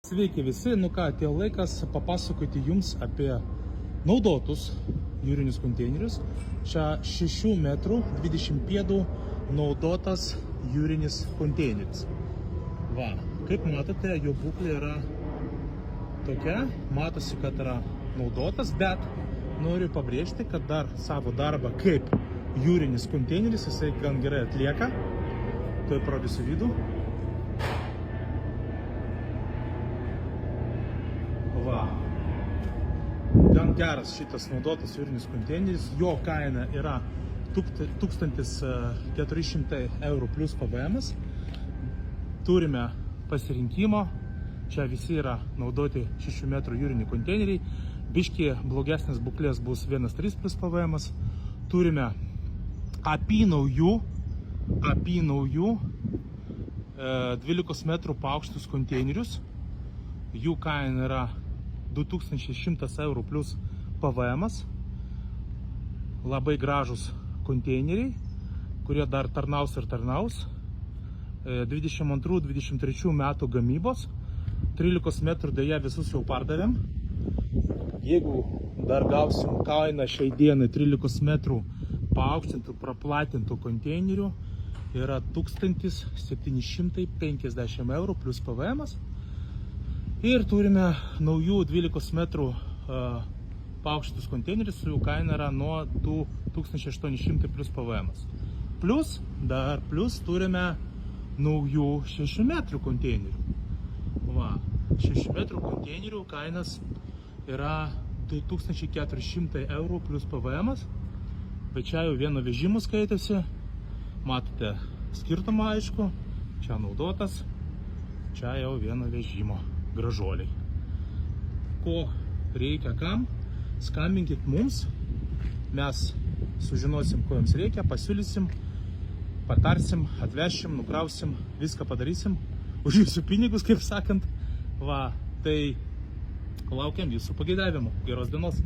Sveiki visi, atėjo laikas papasakoti jums apie naudotus jūrinius konteinerius. Čia 6 metrų 20 pėdų naudotas jūrinis konteineris. Va, kaip matote, jo būklė yra tokia, matosi, kad yra naudotas, bet noriu pabrėžti, kad dar savo darbą kaip jūrinis konteineris jisai gan gerai atlieka. Tuoj parodysiu vidų. Va. Gan geras šitas naudotas jūrinis konteineris. Jo kaina yra 1400 eurų plus PVM. Turime pasirinkimo. Čia visi yra naudoti 6 metrų jūriniai konteineriai. Biški blogesnės būklės bus 1.3 plus PVM. Turime apynaujų 12 metrų paaukštus konteinerius. Jų kaina yra 2100 eurų plus PVM. Labai gražus konteineriai, kurie dar tarnaus ir tarnaus. 22-23 metų gamybos. 13 metrų dėja visus jau pardavėm. Jeigu dar gausim kainą šiai dienai 13 metrų paaukštintų, praplatintų konteinerių, yra 1750 eurų plus PVM. Ir turime naujų 12 metrų paaukštintus konteinerius, su jų kaina yra nuo 1800 plus PVM. Plus turime naujų 6 metrų konteinerių. Va, 6 metrų konteinerių kainas yra 2400 eurų plus PVM. Bet čia jau vieno vežimo skaitosi. Matote skirtumą aišku. Čia naudotas, čia jau vieno vežimo. Gražuoliai. Ko reikia kam, skambinkit mums, mes sužinosim, ko jums reikia, pasiūlysim, patarsim, atvešim, nukrausim, viską padarysim, už jūsų pinigus, kaip sakant. Va, tai laukiam jūsų pageidavimų. Geros dienos.